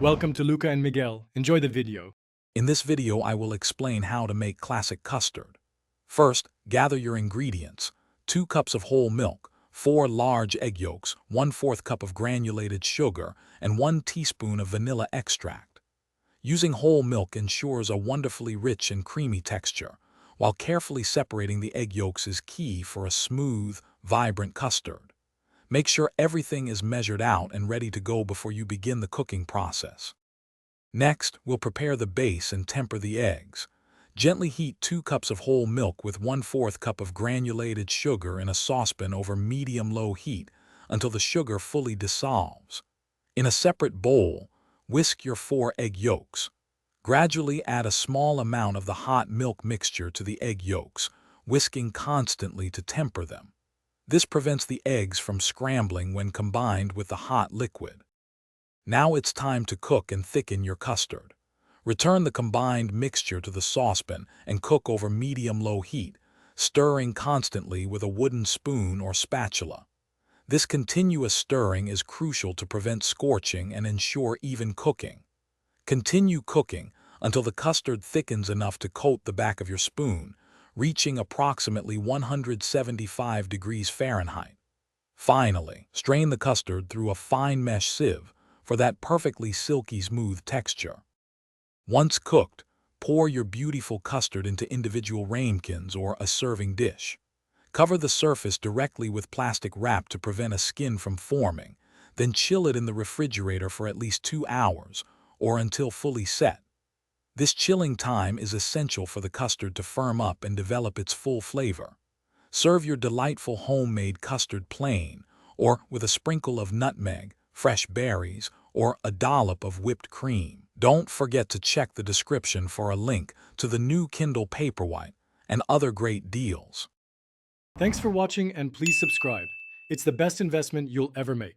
Welcome to Luca and Miguel. Enjoy the video. In this video, I will explain how to make classic custard. First, gather your ingredients: 2 cups of whole milk, 4 large egg yolks, 1/4 cup of granulated sugar, and 1 teaspoon of vanilla extract. Using whole milk ensures a wonderfully rich and creamy texture, while carefully separating the egg yolks is key for a smooth, vibrant custard. Make sure everything is measured out and ready to go before you begin the cooking process. Next, we'll prepare the base and temper the eggs. Gently heat 2 cups of whole milk with 1/4 cup of granulated sugar in a saucepan over medium-low heat until the sugar fully dissolves. In a separate bowl, whisk your 4 egg yolks. Gradually add a small amount of the hot milk mixture to the egg yolks, whisking constantly to temper them. This prevents the eggs from scrambling when combined with the hot liquid. Now it's time to cook and thicken your custard. Return the combined mixture to the saucepan and cook over medium-low heat, stirring constantly with a wooden spoon or spatula. This continuous stirring is crucial to prevent scorching and ensure even cooking. Continue cooking until the custard thickens enough to coat the back of your spoon, reaching approximately 175 degrees Fahrenheit. Finally, strain the custard through a fine mesh sieve for that perfectly silky smooth texture. Once cooked, pour your beautiful custard into individual ramekins or a serving dish. Cover the surface directly with plastic wrap to prevent a skin from forming, then chill it in the refrigerator for at least 2 hours or until fully set. This chilling time is essential for the custard to firm up and develop its full flavor. Serve your delightful homemade custard plain or with a sprinkle of nutmeg, fresh berries, or a dollop of whipped cream. Don't forget to check the description for a link to the new Kindle Paperwhite and other great deals. Thanks for watching and please subscribe. It's the best investment you'll ever make.